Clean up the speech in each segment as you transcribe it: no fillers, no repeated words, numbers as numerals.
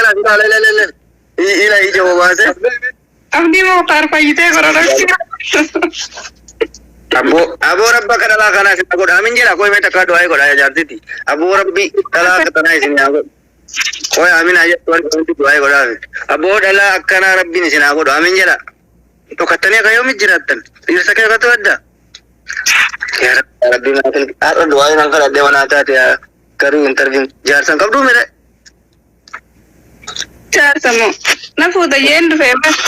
لا لا لا لا إلى إيجا وباسه أبدي ما تعرف أيده كرارك أبو ربك كلا كنا سنقول أمين جل أكوي متى كادو أي كذا جاتي تي أبو ربي كلا كتنا إسني أقول كوي أمين أجا توان كنتي دعاء كذا أبو دلا كنا ربي نسنا أقول أمين جل تو كتني كيوم يجراتن يرسك كتو أدا يا ربي ما تل أرد دعاء نانكر أدي وانا تاتي كرو انترفيو جارسن كم دو ميره جارسمو نفوذ ين فيمس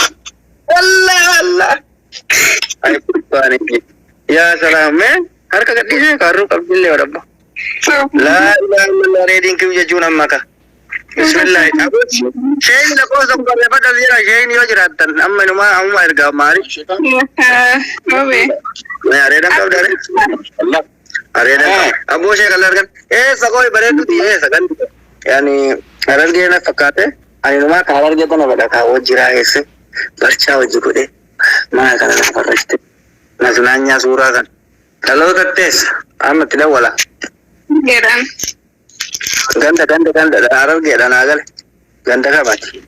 والله والله أي باني يا سلام من هركا كديسه كارو كبدله وربا لا لا لا ريدين كيو جونا مكا بسم الله أبو شيء لكو زبر بدل يرا شيء يوجراتن أما نما أما إرجع ماري أوه मैं अरे ना कब डरे अल्लाह अरे ना अब वो शेख अल्लाह कर सकोई बड़े तो दिए सकन यानी अरल के ना फकाते आणि नुमा कावर के तो ना बड़ा का वो जिरा ऐसे बच्चा वो जिको दे माँ का ना कर रहे ना सुनान्या सूरा kan kalau tetes amat tidak wala geran ganda aral ke dan agal ganda ka baci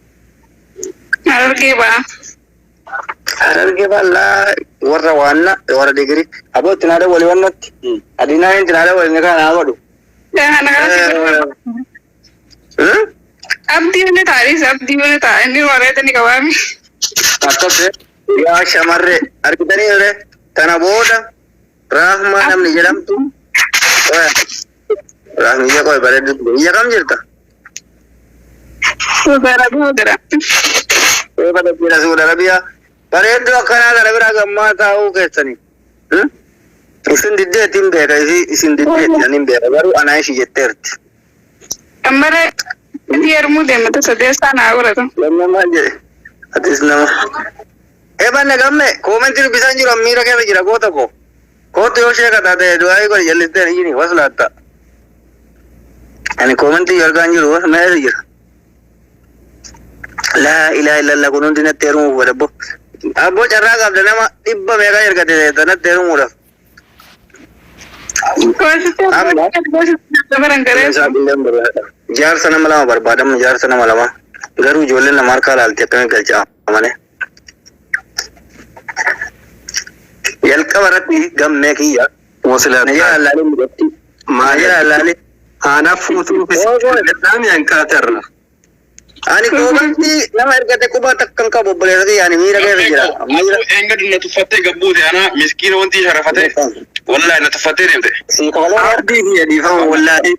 aral ke bala warra wanna warra degree abo tinada wali wannat adina en tinada wali ne kana agadu abdi ne tari ni wara tani kawami akase ya shamarre arkitani ore tana boda rahma namni jedam tu rahmi ya koy bare ya kam jirta sudara pada pira sudara biya bare do kana da rabira gamma ta o kesani isin didde timbe ga isin didde tanin be garu ana shi jetterti amare diyar mu de mata sadesta na agora to lamma manje atisna banne gamme commenti bisan jiro mira ke jira gota ko to yoshe ka da de do ay ko yelite ni waslata ani commenti yorgan jiro was me jira la ilaha illa allah kunun dina teru wala bo abo jarra ga da nama ibba mega yerga de da teru mura jar sana malama barbadam jar sana malama garu jolle na marka lalte pe galcha amane yalka warati gamme kiya wasila ya lalale mudatti ma ya lalale ana futu fi dam yankatarna ani kobanti nama ergate kuba takkan ka bobbale yani mira ga jira mira engad na tufatte gabbute ana miskina wanti sharafate wallahi na tufatte nemte si kala ardi ya di fa wallahi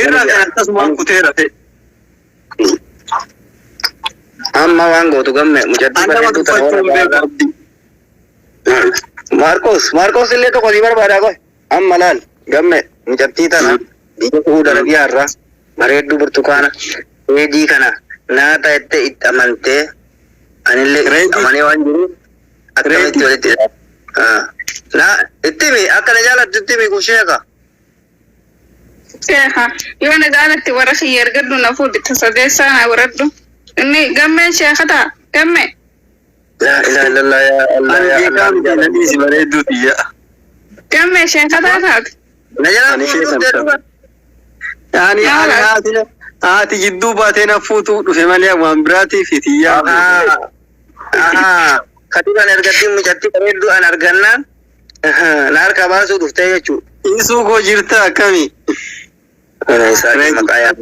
era ga tasma kuterate amma wango to gamme mujaddi Marcos ile to kolibar bara ko amma lal gamme mujaddi tana di ko darbiya ra maredu burtukana eji kana na ta ette itamante anille amane wanjuru akame tolite na ittimi akala jala ittimi kusheka iwana galatti wara khiyar gaddu na fudi tasadesa na waraddu inni gamme shekhata gamme la ilaha illallah ya allah ya allah nadi sibaredu tiya gamme shekhata kat najala yani ana ati jiddu baatena futu dhufe malee waan biraati fitiyaa katiba ergatti mujatti bareeddu an argannaan naar kabaasuu dhuftee jechuu isuu koo jirta akkami isaanii maqaayaa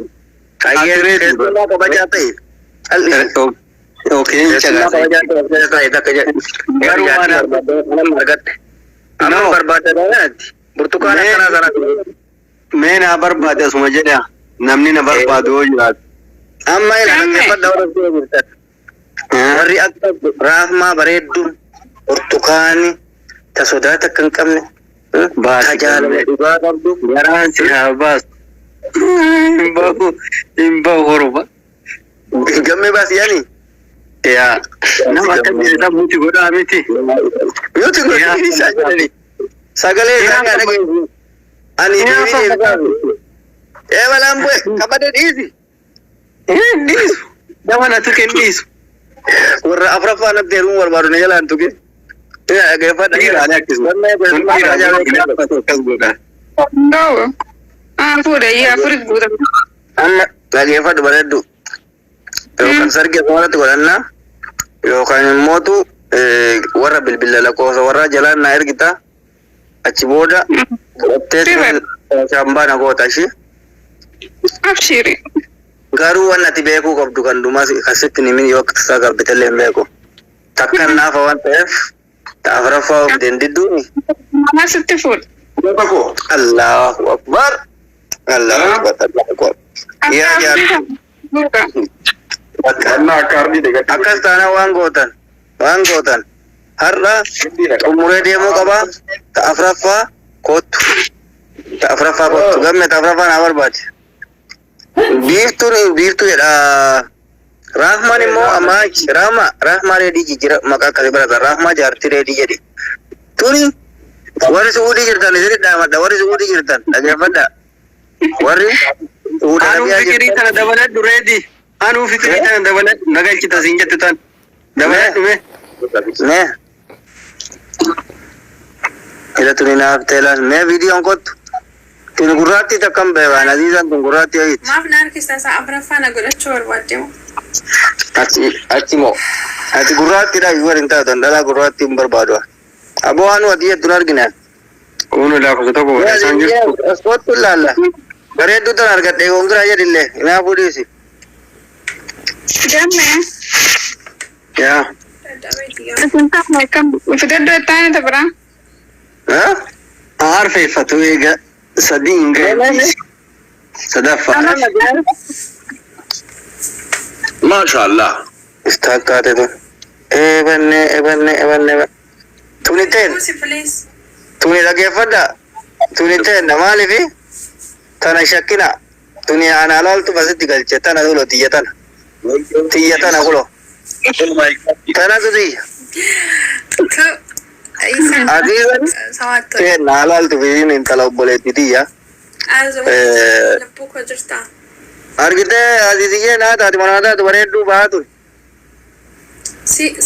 kayyee keessumaa kabajaa ta'e okay amma barbaadadaati burtukaana akkanaa sana mee naa barbaade asuma jedha namni na barbaadu yoo jiraatu amma ilaalee fadda warra jirtan warri akka rahmaa bareedduun burtukaani ta sodaata kan qabne tajaajila dhugaa qabdu garaan si haa baasu hin bahu horba gamme baas yaani yaa nama akka jedhata muti godhaa miti muti godhaa isaa jedhani sagalee isaa kan dhageessu ani deebiin malam bue kabade diisi diisu nama na tuke diisu warra afrafa na teru warbaru ne jalan tuke ya ga fada ira ne akis wanne be no pura ya furik buda anna ga fada baredu sarge sooratu godhanna yookaan immoo warra bilbila lakkoofsa warra jalaan na ergita achi booda godhattee shambaa na goota ishee. Abshiri. Garuu waan ati beekuu qabdu kan dhumas akkasitti nimin yoo akka qabditellee hin beeku. Takka naafa waan ta'eef ta'afraffaa of dandidduuni. Mana sitti fuudha. Allahu Akbar. Allahu Akbar. Yaa yaa. Akkas taana waan gootan har'a umuree deemuu qaba ta'afraffaa kottu gamme ta'afraffaa naa barbaade biiftuu jedha Rahmaan immoo amaachi Rahmaa reedii jijjiira maqaa akkasii barata Rahmaa jaartii reedii jedhi tuni warri Suudii jirtan isin dhaamadha warri Suudii jirtan dhageeffadha warri Anuu fikirii tana dabaladhu reedii anuu fikirii tana dabaladhu nagalchita siin jettu tan dabaladhu mee ila tuni naaf teelaan mee viidiyoon kottu tuni gurraattii takkam beekaan aziizaan tun gurraattii ayit maaf na harkista isaa afuraffaa na godhachuu barbaaddeemu. achi moo ati gurraattiidha yoo hin taatan dhalaa gurraattii hin barbaadu aboo anu ati jettu argina unu laafatu tokko godhasan jirtu kottu laalla bareedduu tan argadhe kongiraa jedhillee naa fuudhiisi Gamme. yaa Fidaddo ittaani tabira. arfeeffatu eega sadii hin gahe sadaffaa Mashallah. istaakkaate tun ebanne tuni teen Kuusi please. tuni dhageeffadha tuni teen maalifi tana shakkina tuni ana laaltu basitti galche tana dulo tiyya tana kulo tana tu tiyya adiisan Sawaatto. teen naa laaltu fiisin intala obboleetti tiyya Laphuu koo jirtaa. argite adiisiyyee naa taati manaa taatu bareedduu baatu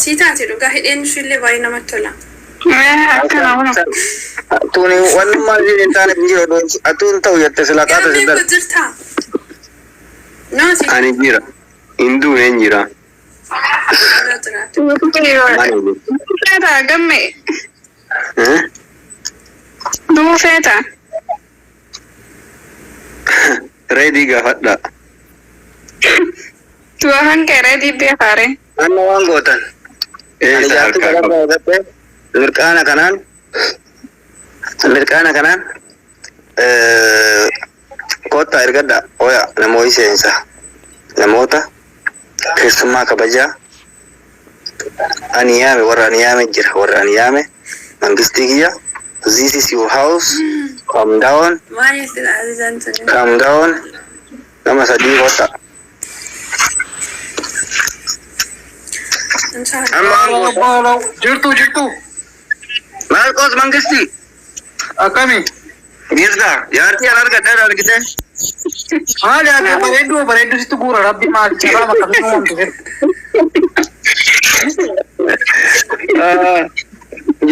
Si taate dhugaa hidheen ishillee baay'ee namatti tola. Akkana huna. tuni wannummaa isiin hin taane hin jiru atuun ta'u jette sila kaata Gammee siddal koo jirtaa. No si ani jira hinduu hin jira jiraatu. Feeta gamme. Dumu feeta. reedii gaafadha Tuwa hanqeeree dibbee faare. anna waan gootan eessa harkaa qabu mirqaana kanaan kottaa ergadha oya namoota seensa namoota keessummaa kabajaa ani yaame warra ani yaame jira warra ani yaame mangistii kiyya this is your house calm down Maaliif azizaan tuni? calm down nama sadii kottaa jirtu Marcos mangistii akkami Gisda, yaartii an argadhe argite. haali ati bareedduu sitti guura rabbi maal carraa makkasuma wantu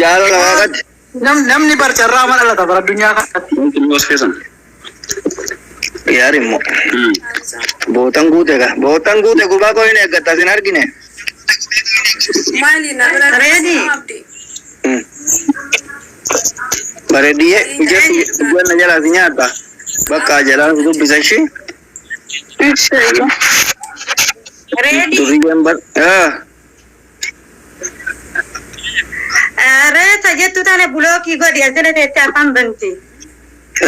Jaalala waaqatti. namni bar carraa ma dhalata bara addunyaa kanatti Terus kesan. Yaari immoo. Bootan guute gubaa koo hin eeggatta sin argine. Maali na bira Ready? abdi. Bareeddiyee ijoollee jalaa si nyaata. Bakka jalaa si dubbisa ishee. Inshallah. Duriyyaan bar. Reeta jettu tane bulookii godhi asirra teessee afaan banti.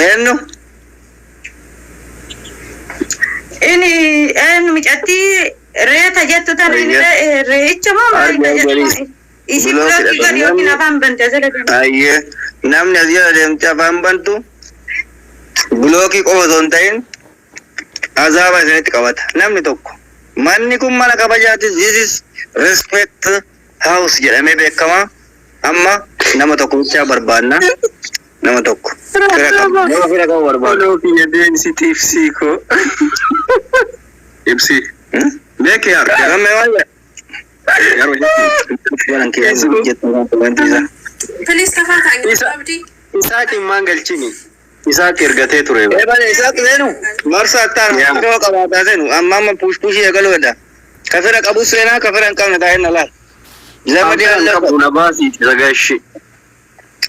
Eenyu? Inni micattii reeta jettu tane reecha moo Argaa maaliidha galiis. jettu? Isi bulookii godhi yookiin afaan banti asirra teessee. Ayyee namni as jala deemtee afaan bantu bulookii qofa osoo hin ta'in azaaba isinitti qabata. Namni tokko manni kun mana kabajaati. This is respect house jedhamee beekama. Amma nama tokko bichaa barbaanna. Nama tokko. Fira qabu barbaadu. kiyya deemsitiif siikoo Ibsi. beeke yaa Gammee maal Yaro jedhan keessa jettu wanti isaa. Please kafaa taa'e abdi. isaa qimmaan galchini isaa ergatee ture Eebale isaa seenu marsa attaan yoo qabaataa seenu amma pushpushii eegaluu edha. كفرك أبو سينا كفرك كم نتاين الله لما دي الله كبونا باسي تزغشي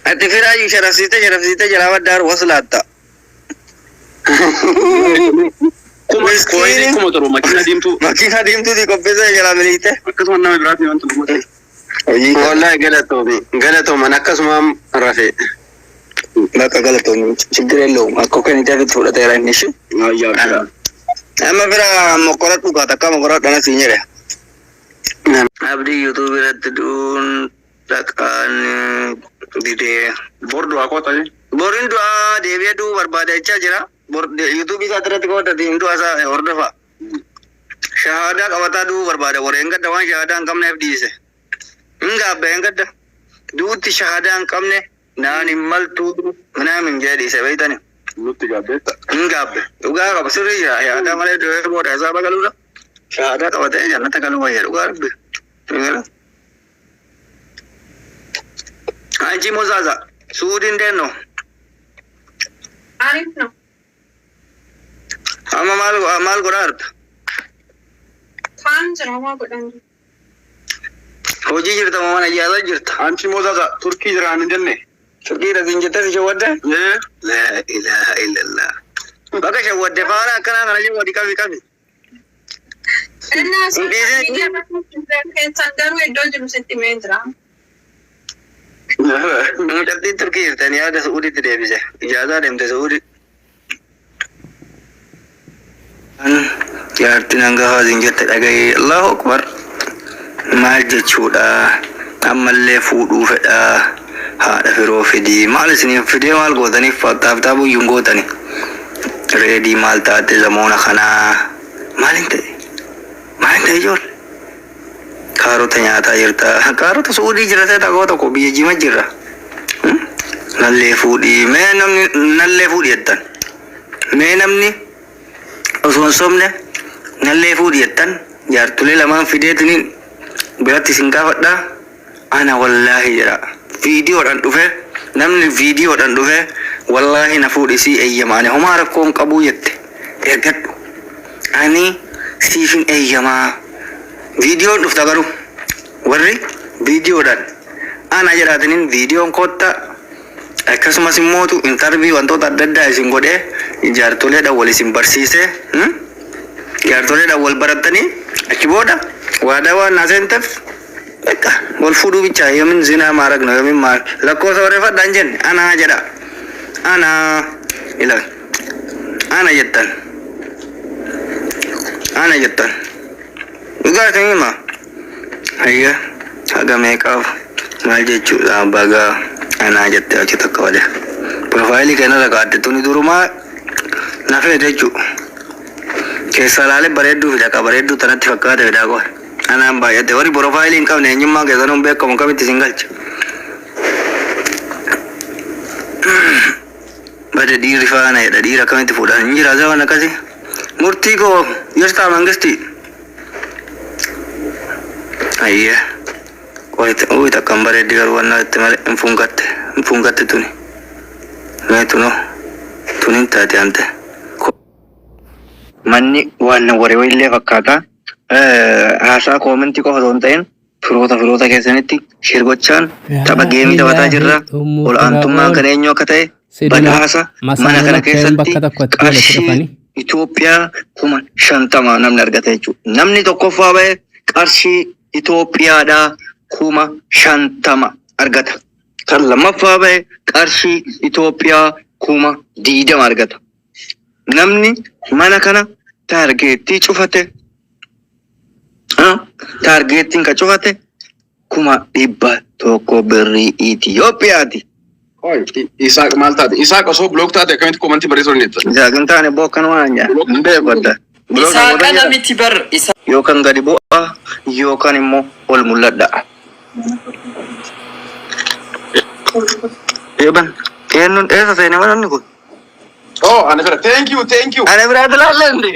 أتفرا يشرفسيته جلاب دار وصلاتا Koini kuma taro makina dimtu di kopesa jala melite akkasuma nama biraati wanti dhumate والله قالتهم أنا كسمام رفي baka galato sigre lo akko kan jabe thoda tera nishi ayya amma fira mokorat buka takka mokorat dana sinyere abdi youtube rat dun takan dide bordo akota ni borin do deviya du barbada chajira bor youtube sa tara ko ta din do asa order fa shahada kawata du barbada worenga da wan shahada an kamne fd se inga benga da duti shahada an kamne nani maltu mana min jadi sebaitani nutti gabbetta ingabbe uga ka basuri ya ada male do bo da za bagalu da shahada ka wata jannata kalu wa ya uga rabbi ngala anji mozaza sudin denno عارف نو amma mal gorart خان جرما بدن hoji jirta mana yaza jirta anchi mozaza turki jirani denne turki da zinjata shi wadda la ilaha illallah baka shi wadda fara kana kana shi wadda kafi الناس كان صدروا يدوجوا سنتيمتر mutatti turki jirtani ya da saudi ta deebise ijaza demte saudi jaartin hanga haazin jette dhagaye allahu akbar maal jechuudha ammallee fuudhuu fedha haadha firoo fidii maal isiniif fidee maal gootaniif fakkaaftaa buyyuun gootani reedii maal taate zamoona kanaa maalin ta'e ijoollee kaarota nyaataa jirta kaarota suudii jirate takoo tokko biyya jima jirra nallee fuudhii mee namni nallee fuudhii jettan mee namni osoo hin sobne nallee fuudhii jettan jaartulee lamaan fideetiniin biratti isin gaafadha ana wallaahi jedha viidiyoodhaan dhufe namni viidiyoodhaan dhufe wallaahi na fuudhisii eeyyamaa ani homaa rakkoon qabuu jette ergadhu ani siifin eeyyamaa viidiyoon dhufta garuu warri viidiyoodhaan ana jedhaatiniin viidiyoon kotta akkasumas immootu intarvii wantoota adda addaa isin godhee jaartoleedhaan wal isin barsiise jaartoleedhaan wal barattanii achi booda waadaa waan naasenteef wal fuudhuu bicha yoomin zinaa maaragno yoomin maar lakkoofsa warreeffadhaan jenne ana jedha ana ila ana jettan dhugaatiin hima hayya haga meeqaaf maal jechuudha baga anaa jette achi takka wale profaayilii kanarra kaa'atte tuni durumaa na fedhe jechuudha keessa laalee bareedduu fida ka bareedduu tanatti fakkaate fidaa qofa anaan baay'ate warri profaayilii hin qabne eenyummaa keessanuun beekamu kamitti isin galcha bade dhiirri faana jedha dhiira kamitti fuudhan hin jira zaman akkasii murtii koo yostaa mangistii ayya qoyita kan bareeddi garuu wannaa itti malee hin fungatte tuni meetuno tunin taate ante manni waan waree illee fakkaata haasaa koomentii qofa osoo hin ta'in firoota keessanitti shirgochaan tapha geemii taphataa jirra ol aantummaan kan eenyu akka ta'e badhaasa mana kana keessatti qarshii Itoophiyaa 50 namni argata jechuudha. Namni tokkoffaa ba'e qarshii Itoophiyaadhaa 50 argata. Kan lammaffaa ba'e qarshii Itoophiyaa 20 argata. Namni mana kana taargeettii cufate taargeettiin ka cufate 100 birrii Itoophiyaati. Isaaq maal taate Isaaq osoo block taate akkamitti komantii barreessuu dandeetta Isaaqin taane bokkan waan jaa beekodda Isaaqa namiti bar isa yookaan gadi bu'a yookaan immoo ol mul'adha. Eeban eenyuun eessa seene manni kun? oh ana fira thank you Ana biraatti laallendi.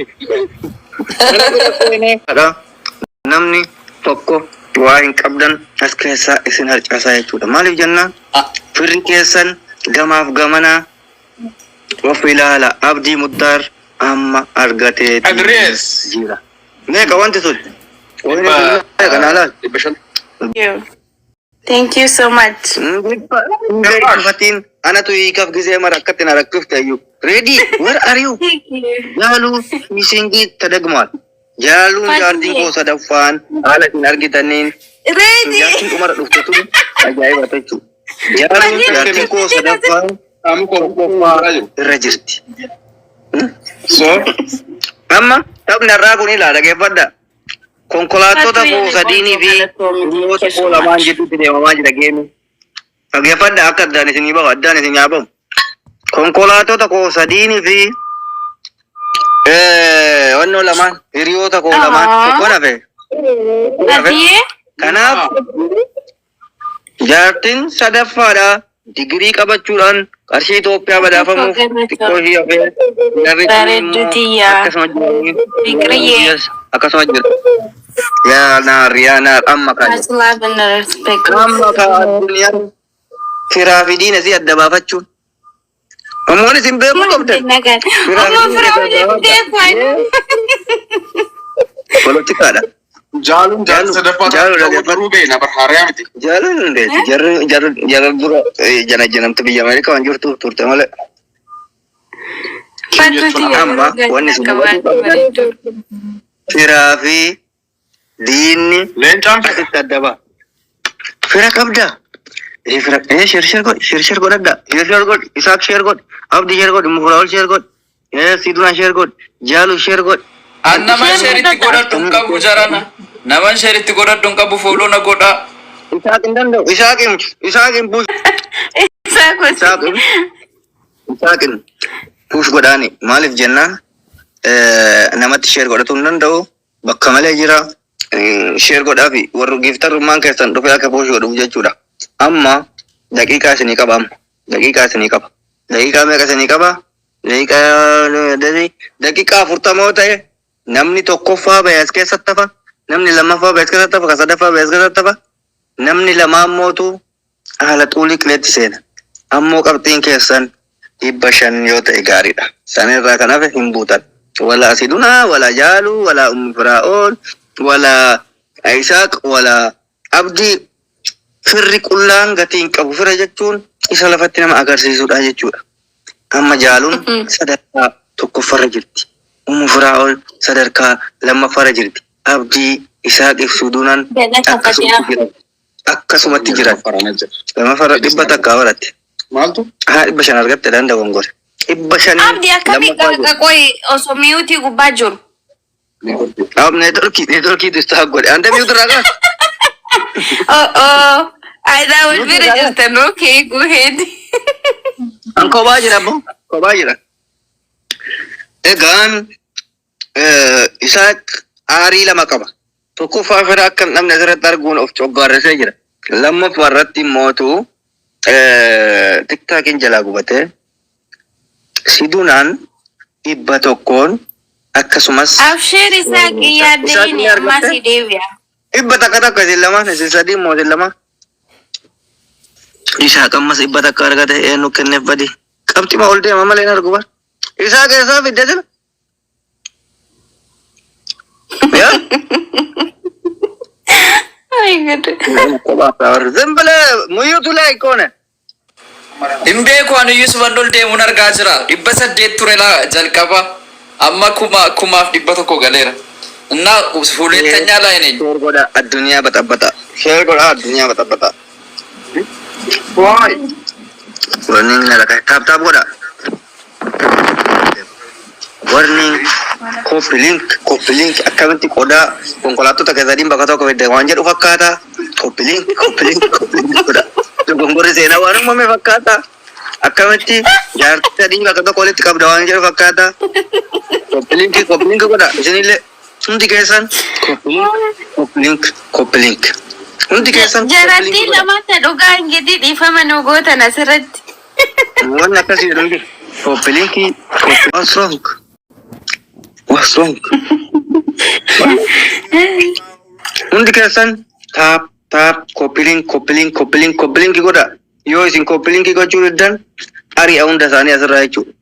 Namni tokko waa hin qabdan as keessaa isin harcaasaa jechuudha. Maaliif jennaan? Firri keessan gamaaf gamanaa of ilaala Abdii Muddaar amma argatee Adrees. jira. Meeqa wanti sun? Kanalan. Thank you so much. Fatin, ana tu ikaf gize mara katina rakuf tayu. Ready? Where are you? Jalu misingi tadagmal. Jalu jardin ko sadafan. Ala nargitanin. Ready? Jardin ko mara duftu tu. Ajay batachu. Jalu jardin ko sadafan. Kamu kok Registi. So, Amma tab narra ko ni lada ke pada. Konkolaattota ko sadini fi hiriyoota ko lamaan jidduutti deemamaa jira geemi. Dhaggeeffadha akka addaan isinii bahu addaan isin yaabamu. Konkolaattota ko sadini fi wannoo lamaan hiriyoota ko lamaan tokko nafe. Kanaaf jaartin sadaffaadha digirii qabachuudhaan qarshii Itoophiyaa badhaafamuuf xiqqoo ishii hafee akkasuma jira. Riyaana amma kan addunyaa firaa fi diina si adda baafachuun. Namoonni isin beekuu qabdan. Poolitikaadha. Jaalun sadaffaa garuu beena barhaaraa miti. Jaalun hundeeti. Jarri dura janamtu biyya Ameerikaa waan jirtu turte malee. Amma wanni sun firaa fi diinni Leencaan asitti adda ba'a. Fira qabda. Shir godhadha. Shir godh. Isaak shir godh. Abdi shir godh. Mufuraawol shir godh. Sidunaa shir godh. Jaalu shir godh. Naman sheritti godhadhu hin qabu jarana. Naman sheritti godhadhu hin qabu fuuloo na godha. Isaak hin danda'u. Isaak hin buush. Isaakin puush godhaani. Maaliif jennaan namatti shir godhatu hin danda'u. Bakka malee jira. Shir godhaa fi warri giftarummaan keessan dhufee akka puush godhuuf jechuudha. Amma daqiiqaa isinii qaba amma. Daqiiqaa isinii qaba. Daqiiqaa meeqa isinii qaba? Daqiiqaa 40 ta'e namni tokkoffaa bayas keessatti hafa. Namni lammaffaa bayas keessatti hafa. Ka sadaffaa bayas keessatti hafa. Namni lamaan mootu haala xuulii qileetti seena. Ammoo qabxiin keessan 500 yoo ta'e gaariidha. Sanirraa kan hafe hin buutan. Wala Sidunaa, wala Jaalu, wala Firaa'ool, wala Isaaq, wala Abdii. Firri qullaan gatii hin qabu. Fira jechuun isa lafatti nama agarsiisudha jechuudha. Amma Jaaluun sadarkaa tokkoffarra jirti. Firaa'ool sadarkaa lammaffarra jirti. Abdii, Isaaq, Sidunaan akkasumatti jiran. Lammafarra 100 takkaa baratte. maaltu? 500 argatte danda'u gongore. 500 Abdi akkami qaqaqoy osoo miyuutii gubbaa jiru. Networkii distaa godhe. Anta miyuutu irraa qaba. I was very just an okay, go ahead. An kophaa jira ammoo. Kophaa jira. Egaan Isaaq aarii lama qaba. Tokkoffaa fira akka namni asirratti arguun of coggaarresee jira. Lammaffaa irratti mootu tiktaakiin jalaa gubatee Sidunaan 100 akkasumas Abshir isaa qiyyaaddeeni ammaa si deebi'a. 100 takka isin lamaan isin sadii moo isin lama? Isaaq ammas 100 takka argate eenyu kenneef badi. Qabxima ol deema malee hin argu bar. Isaaq keessaa fidde jira. Zembele muyyuutu laa ikoone. Hin beeku ani Yusuf Andol deemuun argaa jira. 800 ture jalqaba. Amma kumaaf 100 galeera. እና ሁለተኛ ላይ ነኝ። ሼር ጎዳ አዱንያ በጠበጣ ሼር ጎዳ አዱንያ በጠበጣ ዋይ ወርኒንግ ነለካ ታፕ ጎዳ ወርኒንግ ኮፒ ሊንክ አካውንት ቆዳ ኮንኮላቶ ተገዛዲን በከቶ ከበደ ዋንጀ ፈካታ ኮፒ ሊንክ ጎዳ ጎንጎሬ ዜና ዋኑ ሞሜ ፈካታ አካውንት ጃርተ ዲን በከቶ ኮሌት ቀብደ ዋንጀ ፈካታ ኮፒ ሊንክ ጎዳ ጀኒለ Hundi keessan koppilink. Hundi keessan Jarattiin lamatti dhugaa hin gidi dhiifama nu gootan asirratti. wanni akkasii jedhamti. Koppilinkii what's wrong? Hundi keessan taap koppilinkii godha. Yoo isin koppilinkii gochuu diddan ari'a hunda isaanii asirraa jechuudha.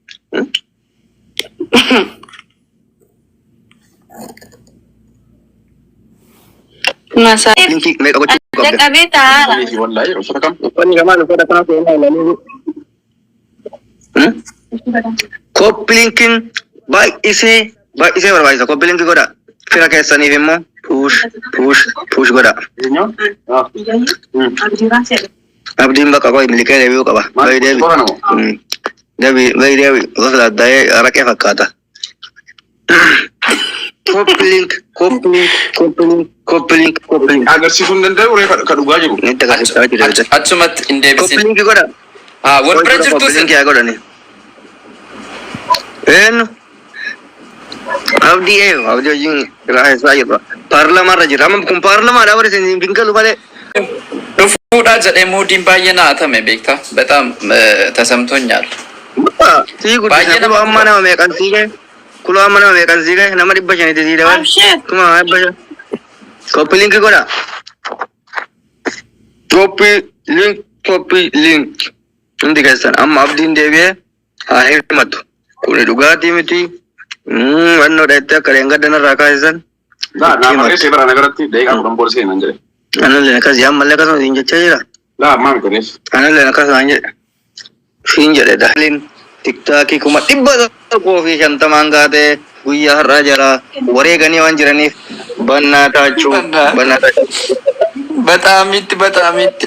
Masa. Linkii meeqa gochuu Ada qabda? kabita. Wallahi uffata kam? Uffanni gamaan uffata kana seenaa ilaalanii. Koppilinkiin baay'isee barbaachisa. Koppilinkii godha. Fira keessaniif immoo puush godha. Abdiin bakka qo'i milikee deebi'uu qaba. Bayi deebi gosa addaa'ee araqee fakkaata. Koppilink. Agarsiisuu hin danda'u reefa ka dhugaa jiru. Nitti agarsiisaa jiru. Achumatti hin deebisin. Koppilinkii godha. Wal bira jirtu Koppilinkii haa godhani. Eenyu? Abdii wajjin raasaa jirra. Paarlamaarra jirra. Amma kun paarlamaadhaa bara isin fingalu malee. dhufuudhaa jedhee muudiin baay'ee naatame beektaa. Bataam tasamtoኛል. Sii guddisa kuloo amma nama meeqan sii gahe? Kuloo amma nama meeqan sii gahe? Nama 500 sii dabalu. Kuma 500. Koppilinkii godha. Koppilink. Hundi keessan amma abdiin deebi'ee haa hirmatu. Kuni dhugaatii miti. Wannoo dheettee akka leengaddanarraa kaasisan. Naafamee seebara nagaratti daqiiqaa 10 booda seenan jedhe. Analleen akkas ammallee akkasuma siin jechaa jira. Maami kunis. Analleen akkasuma jedhe. Siin jedhe daalin tiktaakii 150 gaatee guyyaa har'aa jala wareeganii waan jiraniif bannaa taachuu. በጣም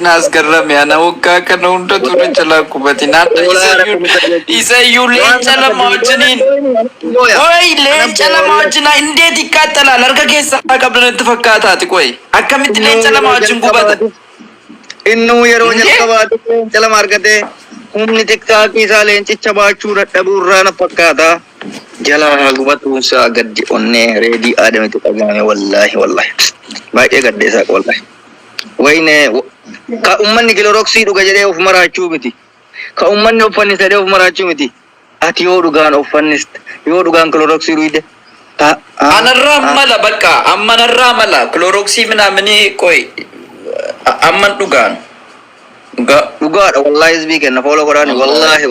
ናስገረም ያነ ወጋ ከነውንደቱ ነጨላኩበት ናደ ኢሰዩ ለጨለማዎችኒን ወይ ለጨለማዎችና እንዴት ይቃጠላል አርገ ከሳ ቀብለን ተፈካታት ቆይ አከምት ለጨለማዎችን ጉበት ኢኑ የሮ ጀልቀባት ጨለማ አርገቴ ሁምኒ ቲክታክ ኢሳሌን ጭቸባቹ ረደቡራ ነፈካታ ጀላ ጉበቱንሳ ገዲ ኦኔ ሬዲ አደም ተቀበለ ወላሂ ባይ ገደሳ ወላሂ ወይኔ ከኡመኒ ክሎሮክሲ ዱጋ ጀዴ ኦፍ መራቹ ሚቲ ከኡመኒ ኦፈኒ ሰዴ ኦፍ መራቹ ሚቲ አቲ ዮ ዱጋን ኦፈኒስ ዮ ዱጋን ክሎሮክሲ ሩይደ አነራ መላ በቃ አመነራ መላ ክሎሮክሲ ምናምን ቆይ አመን ዱጋን ዱጋ ወላሂ ህዝቢ ከነ ፎሎ ቆራኒ ወላሂ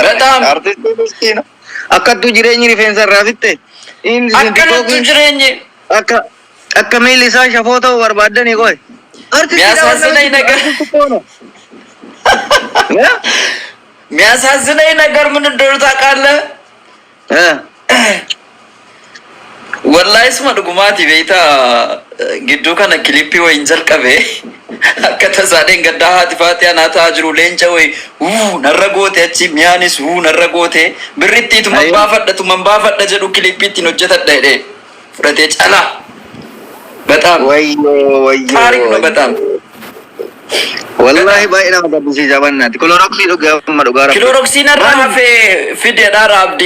በጣም አርቲስት ምስኪን አከቱ ጅሬኝ ሪፌንስ ራፊቴ ኢን አከቱ ጅሬኝ akka miilli isaa shafoo ta'uu barbaadani qoy. የሚያሳዝነኝ ነገር ምን እንደሆነ ታውቃለህ? ወላሂ ስማ ድጉማቲ ቤታ ጊዱ ከነ ክሊፒ ወይን ጀልቀቤ ከተሳደን ገዳሃት ፋቲያ ናታ አጅሩ ሌንጨ ወይ ነረጎቴ እቺ ሚያኒስ ነረጎቴ ብሪቲቱ መንባፈደቱ ጀዱ ክሊፒቲ ነው ጀተደደ ፍረቴ ጨላ በጣም ወዮ ታሪክ ነው በጣም ወላሂ ባይና ማጋብሲ ጃባናት ክሎሮክሲ ዱጋራ ክሎሮክሲ ነራፈ ፊደዳራ አብዲ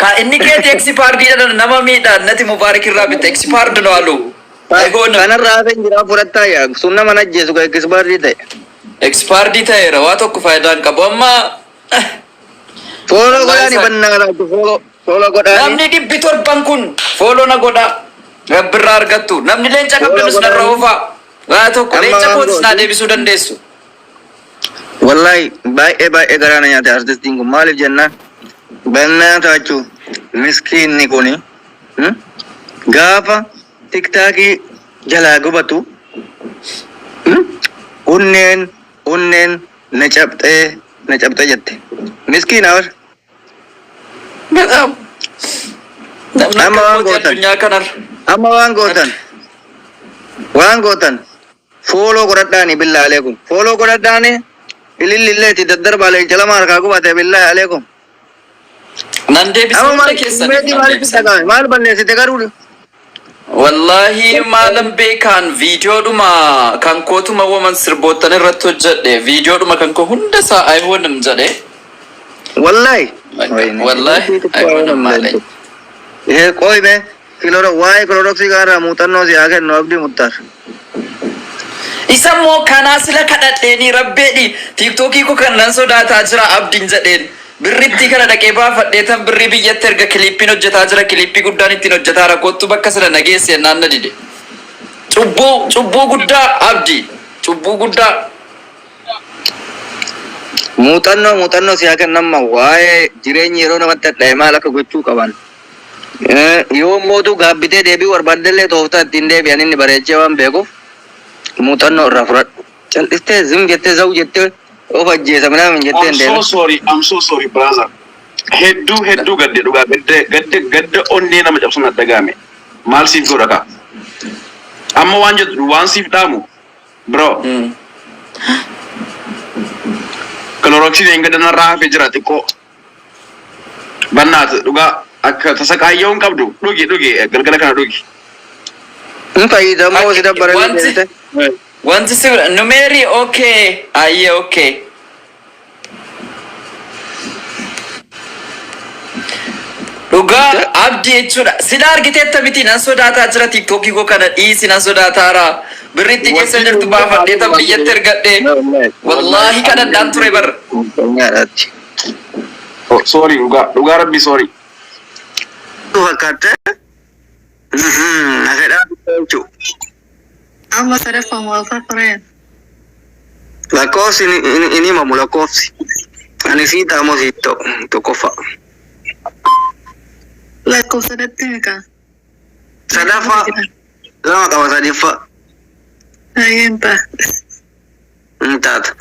ከእኒ ከት ኤክስፓርድ ይደን ነማሚዳ ነቲ ሙባረክ ራቢት ኤክስፓርድ ነው አሉ አይጎን ከነራፈን ጅራ ፉረታ ያ ሱና መናጀሱ ኤክስፓርድ ይታይ ረዋቶ ኩፋይዳን ቀበማ ፎሎ ጎዳኒ በናራ ፎሎ ጎዳኒ namni dibbi torban kun ፎሎ ነጎዳ ብራ አርገቱ namni leenca qabdus narroofa waa tokko leenca bootis na deebisuu dandeessu wallahi baay'ee garaana nyaate artistiin kun maaliif jennaan bannaataachu miskiinni kuni gaafa tiktaakii jalaa gubatu onneen na cabxee jette miskiina bar በጣም amma waan gootan fooloo godhadhaani billaa aleekum fooloo godhadhaani ilillilleeti daddarbaalee jalama harkaa gubate billaa aleekum nan deebisuu keessan maal balleessite garuu wallahi maalam beekan viidiyoodhuma kan kootuma woman sirboottan irratti hojjedhe viidiyoodhuma kan koo hunda isaa ayihoonim jedhe wallahi ayihoonim maaleኝ ቆይ በ ዋይ ክሎሮክሲ ጋር muuxannoo si haa kennu abdii muttar isammoo kanaa sila kadhadheeni rabbeedhi tiiktookii ko kannan sodaataa jira abdiin jedheen birritti kana dhaqee baafadheetan birrii biyyatti erga kiliippiin hojjetaa jira kiliippii guddaan ittiin hojjetaa rakkootu bakka sila nageesse naanna dide cubbuu guddaa abdii cubbuu guddaa muuxannoo si haa kennamma waa'ee jireenyi yeroo namatti hadhaa'e maal akka gochuu qaban yoo mootu gaabbitee deebii barbaaddellee tooftaa ittiin deebi'an inni bareechee waan beekuuf muuxannoo irraa fudhadhu. Cal'istee zim jettee zau jettee of ajjeesa minaamin jettee hin deema. I'm so sorry, brother. Hedduu gadde dhugaa gadde onnee nama cabsu na dhagaame. Maal siif godha ka? Amma waan jettu waan siif dhaamu. Bro. Kaloroksiin hin gadana raafee jira xiqqoo. Bannaat dhugaa akka tasaqaayyoo hin qabdu. Dhugi galgala kana dhugi. Hin fayyadamoo si dabbaran jettee. Wanti si numeri okay. Ayyee okay. Dhugaa abdii jechuudha. Sila argiteetta miti nan sodaataa jira tiktokii koo kana dhiisi nan sodaataara. Birritti keessa jirtu baafadhee tan biyyatti ergadhee. Wallaahi kadhadhaan ture bar. Sorry dhugaa rabbi sorry. Fakkaate. Asedhaa jechuudha. Amma sadaffaa maal fareen? Lakkoofsi ini himamu lakkoofsi. Ani siitaa moo siittoo tokkoffaa. Lakkoofsa sadatti mikaa. Sadaffaa lama qaba sadiffaa. Ayyempa. Taata.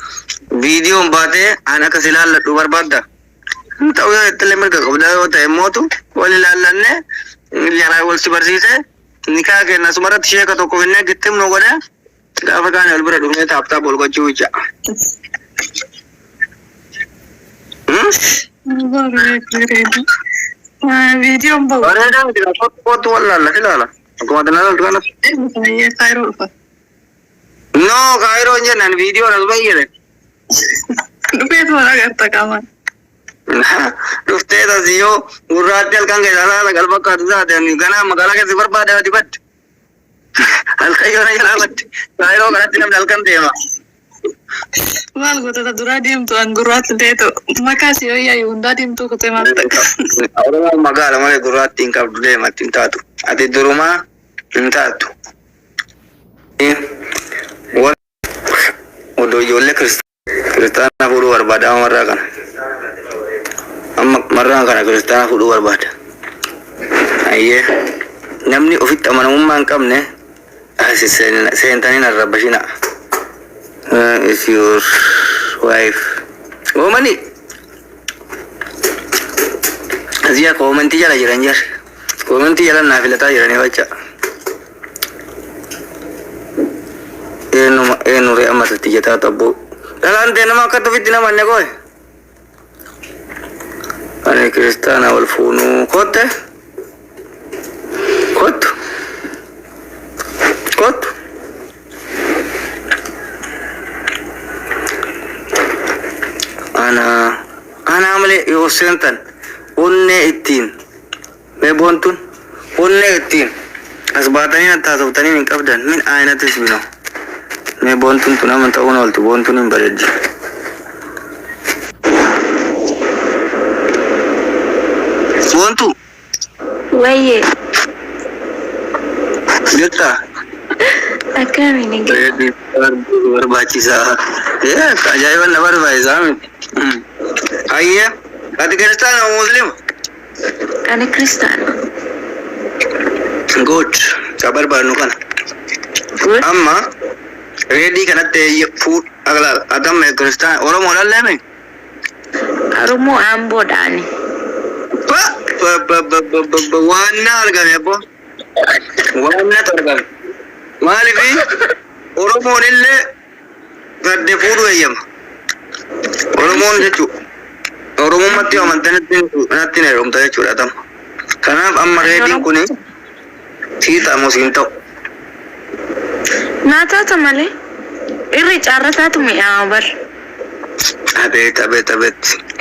Viidiyoon baatee an akkas ilaalladhu barbaadda. Ta'uu yoo itti illee mirga qabdaa yoo ta'e mootu wal ilaallanne yaraa wal si barsiise nikaa kenna sumarratti sheeka tokko finnee gittimnu godhe gaafa kaan wal bira dhufnee taaptaa bol gochuu ija. Viidiyoon bahu. Bareedaa miti kootu wal laalla ilaala. Akkuma tanaa laaltu kanas. Kaayiroo dhufa. No kaayiroon jennaan viidiyoon as bayyade. Dhufeetu wal agarta qaamaan. Dhuftee tasii yoo gurraatti halkan keessaa laala gal fakkaatu taate ganaa magaalaa keessi barbaade ati badde. Halkan yoo na jalaa badde. Kaayiroo kanatti namni halkan deema. Maal gootota duraa deemtu an gurraatti deetu maqaa si yoo yaayu hundaa deemtu kutee maal ta'a. Oromoo magaala malee gurraatti hin qabdu deematti hin taatu. Ati durumaa hin taatu. Odoo ijoollee kiristaanaa fuudhuu barbaada amma marraa kana. Amma marraa kana kiristaanaa fuudhuu barbaada. Ayyee namni ofitti amanamummaa hin qabne seentanii narrabbashina. Is your wife? Woomani. Asiyaa koomentii jala jiran jar. Koomentii jala naa filataa jiranii wacha. Eenyuree ammasatti jetaa tabboo. Dhalaan ta'e nama akka tufitti namanne koye. Ani kiristaana wal fuunuu kotte. Kottu. Kottu. Ana malee yoo seentan onnee ittiin beebontun onnee ittiin as baatanii nattaasooftanii hin qabdan min aayinatis binoo beebontun tun amma ta'uun ooltu boontun hin bareeddi. Boontu. Wayye. Jettaa. Akkamiin bareeddi barbaachisaa. Ajaa'iba na barbaachisaa miti. Ayyee ati kiristaana moo muslima? Ani kiristaana. Good. Ka barbaadnu kana. Good. Amma reedii kanatti fuud aglaal atamme kiristaana Oromoo lalleme? Oromoo Amboodhaani. Waan na argame abbo. Waan na argame. Maalifi Oromoon illee gadde fuudhu eeyyama. Oromoon jechuudha. Oromoomatti amantanatti na heerumta jechuudha tamma. Kanaaf amma reediin kuni siixa moo siin ta'u. Naa taata malee irri caarrataatu mi'aawa bar. Abeet.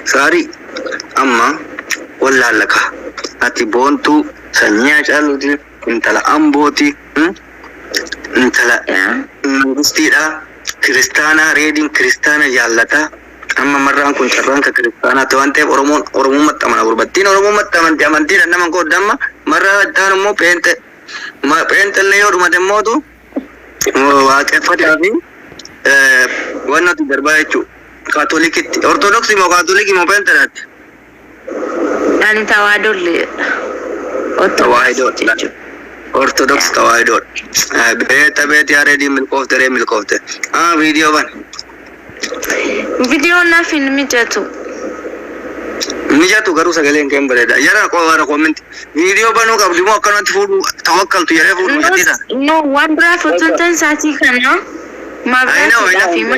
Saarii amma wallaallaka. Ati boontuu sanyii caaluuti intala ambooti. Intala mangistiidha. Kiristaana reediin kiristaana jaallata. Amma marraan kun carraan ka kiristaanaa ta'an ta'eef Oromoon maxxamana gurbattiin Oromoon maxxamanti amantiidhaan nama godhamma marraa ta'an immoo pheenxellee yoo dhumate mootu waaqeffataa fi waan nuti darbaa jechuudha. Kaatolikitti Ortodoksii moo Kaatolikii moo pheenxelaatti? Ani tawaadollee. Tawaahidoo. Ortodoks tawaidot. Beta ya ready milkofte. Video ban. Video na film jatu. Mijatu garu sagalen kem bereda. Yara ko wara comment. Video banu kabdi mo kanat fudu tawakkal tu yare fudu jatida. No, one bra for tonton sati kana. Ma bra na film.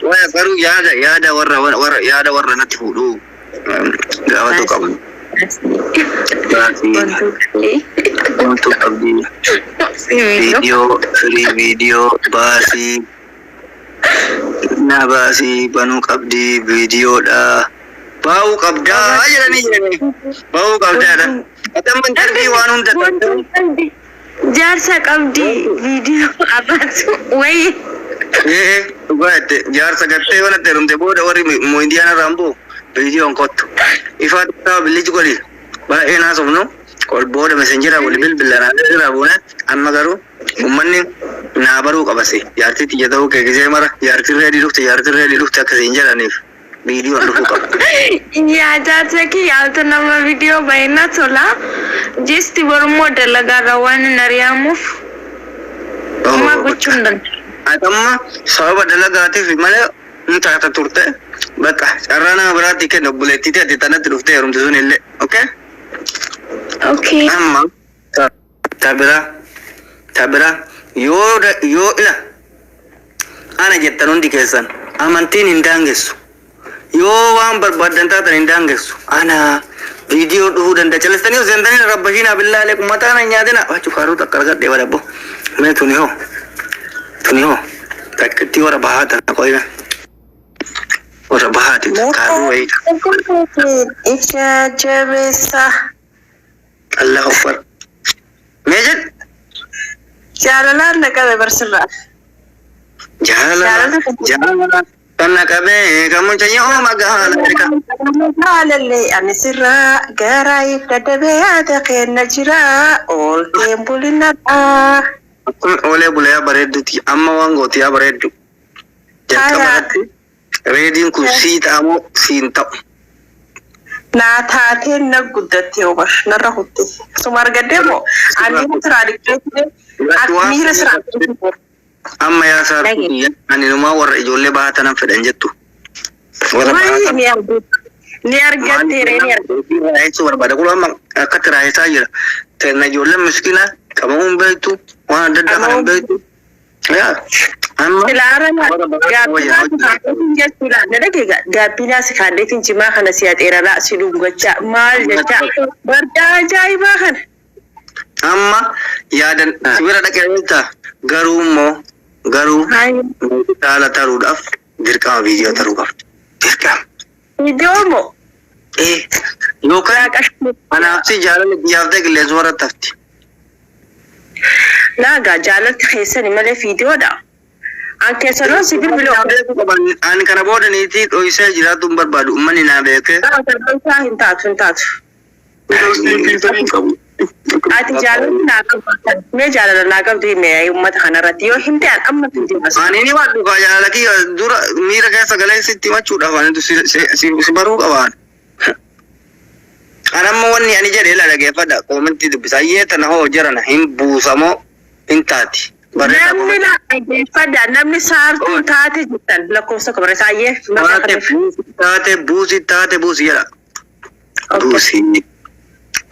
Waya garu yada warra nat fudu. Gawa to kam. Untuk abdi video basi nabasi banu kabdi video dah bau kabda aja nih bau kabda dah atau menjadi wanun dah jarsa kabdi video apa tu wei buat jarsa katte wana terum te boda wari mo indiana rambo video angkot ifat ta beli juga di ba ena somno kol boda messenger wal bil bilana rabuna amma garu ummanni na baru kabase yarti ti jadaw ke gije mara yarti ready lukta ka senjera ne video andu ko ya jarsa ki alta nama video baina thola jisti bor model laga rawan nariamu ma guchundan adamma sawaba dalaga ati male nta ta turte baka sarana berarti ke nobuleti ti tanat lukta rum tuzunille okay okay amma tabira yo ila ana jettanun dikesan amantin indangesu yo wan barbadan ta indangesu ana video du dan da chalestani zendani rabbina billahi alaikum matana nyadina wachu karu takarga dewa dabbo me tuni ho takti ora bahata koina ora bahati karu wai Isha jabisa Allahu akbar mejid jalalan nakabe bersama jalan karena kabe kamu canya oh magala mereka Halalle anisira garai dadabe ada kena jira ol tembulina oleh boleh beredu ti amma wango ti beredu jangan redin ku tamu sinta na tate na guddate obar na rahutte sumar gademo ani tradite akmira sra amma ya sar ya ani numa war ijolle ba tanan fedan jettu wala ba ni argate re ni ay so barbada ko amma katara ay sayira te na jolle miskina kamun baitu wa dadda kamun baitu ya amma Dilarang ga pina sekade tinci makan nasi atera la sidung gocak mal gocak berdajai makan amma ya dan sibira da kaita garu tala tarudaf dirka video tarugaf dirka video mo yo ka ana si jalan yavde gele zora tafti la ga jalan khaysan male video da anke sano sibil bilo an kana boda ni ti o isa jira dum barbadu mani na beke ta hinta ati jalan na me jalan na ka di me ay ummat khanarati yo himte amma tin bas ani ni wadu ka jala ki dura mira ka sagale sitti ma chuda wan tu si baru kawan anammo wonni ani jere la dage fada commenti du bisaye tan ho jara na him busamo intati namni la fada namni sartu taate jitan la ko sa kabar saye taate busi ya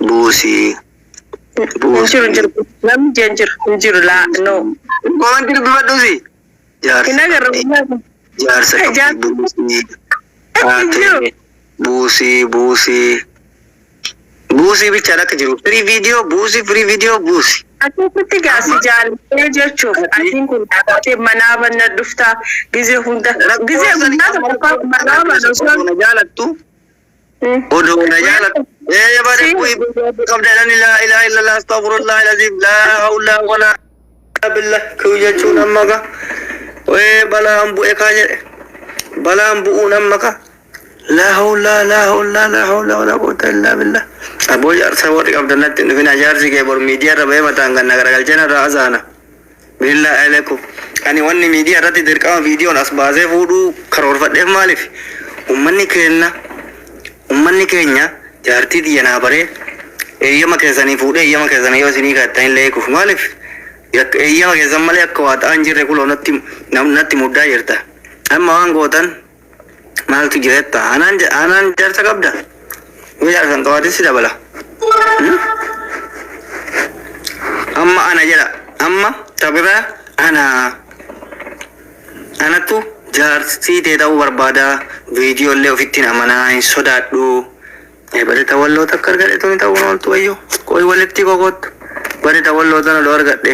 busi nam jenjir la no commenti du badusi jar kinagar jar sa busi bicara ke jiru free video busi aku ketiga si jalan je chok atin kun te manaban na dufta gize hunda ko manaban na jalat tu odo na jalat bare koi qabla la ilaha illa allah astaghfirullah alazim la haula wala billah ku ya chuna maga we bala ambu namaka la haula wala quwwata illa billah abo yar sawari qabla tin fina jarsi ke bor media rabe matanga nagar galchana razana billah alaikum ani wanni media rati dirka video nas baze fudu karor fadde malif ummanni kenya jarti di yana bare eeyyama keessanii fuudhee eeyyama keessanii yoo isinii kaattan illee eeguuf maaliif eeyyama keessan malee akka waa ta'an jirre kuloo natti muddaa jirta. Amma waan gootan maaltu jiretta anaan jaarsa qabda yoo jaarsan qabaatin si dabala. Amma ana jedha amma tabira anatu jaarsii ta'e ta'uu barbaada viidiyoo illee ofittiin amanaa hin sodaadhu. Bari tawalloota akka argadhe tuni ta'uu nooltu wayyo qoy walitti kokottu bari tawalloota na loo argadhe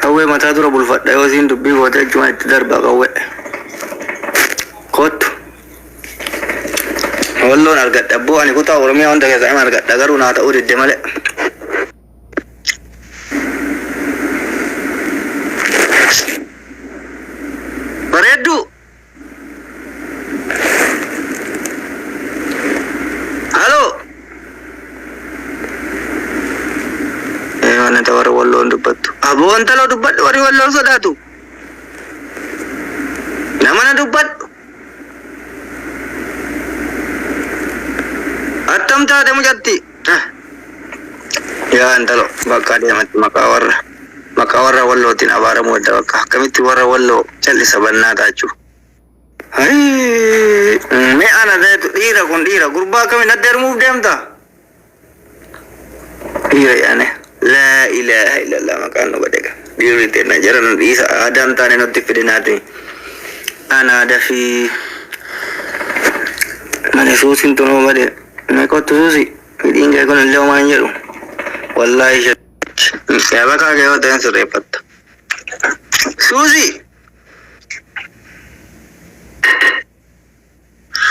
qawwee mataa dura bulfadha yoo isin dubbii goote juma itti darba qawwee kottu walloon argadha abboo ani kutaa oromiyaa hunda keessa ima argadha garuu naa ta'uu didde malee. Bareeddu wanita warra walloon dubbattu aboo intala dubbadhu warri walloon sodaatu namana dubbadhu attam taate mucatti yaa intalo bakka deematti maqaa warra wallootiin abaaramu adda bakka akkamitti warra walloo callisa bannaa taachuu mee ana deetu dhiira kun dhiira gurbaa akkamiin adda hirmuuf deemta dhiira yaane La ilaha illallah makan badega diri tena jaran isa adam tane notif dinati ana ada fi mana susin tu no bade me ko tu susi dinga ko le manjeru wallahi ya baka ke o den su repat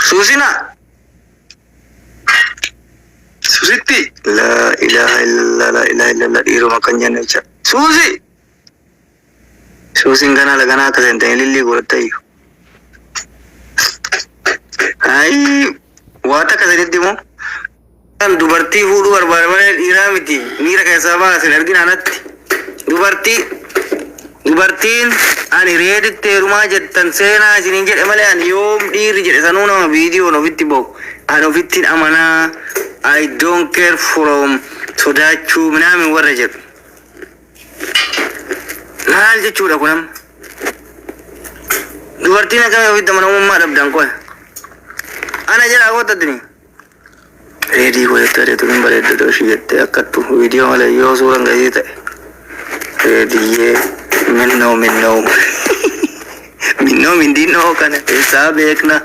susina Susiti la ilaha illallah diru makannya necha Susi ngana lagana kasente lilli guratayu ai wata kasente mo kan dubartii fuudhu barbaadamee dhiiraa miti miira keessaa baasin argina natti dubartiin ani reeditti heerumaa jettan seenaa isiniin jedhe malee ani yoom dhiirri jedhe sanuu nama viidiyoon ofitti ba'u ani ofittiin amanaa I don't care from sodaachuu minaamin warra jedhu maal jechuudha kunam dubartiin akkamii ofitti amanamummaa dhabdan qoe ana jedhaa gootattini reedii godhette adeetuun bareedda dooshii jettee akkattu viidiyoo malee yoo suuraan gasii ta'e reediyyee minnoo mindiinoo kana isaa beekna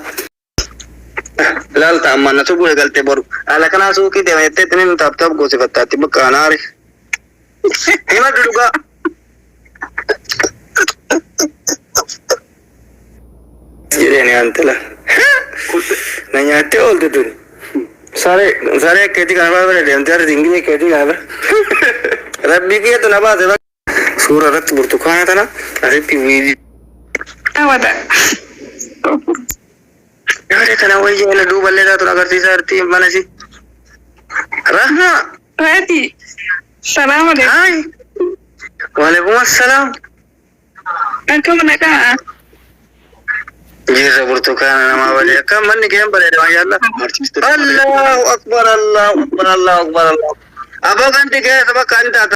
Lalta amma na subuh galte boru ala kana suki de mette tinin tap gosi fattati bakanari hima duga jire ne antela nanyate oldu dun sare keti kana bare de antar dingi keti kana rabbi ki to naba de sura rat burtukana tana aripi video awada Yaudah tanah wajah ini dua balik dah tu nak kerja arti mana sih? Rahma. Ready. Assalamualaikum. Hai. Waalaikumsalam. Aku menakan. Jira burtukan nama balik. Kamu ni game balik dah ya Allah. Allahu Akbar. Apa ganti ke? Sebab kanta.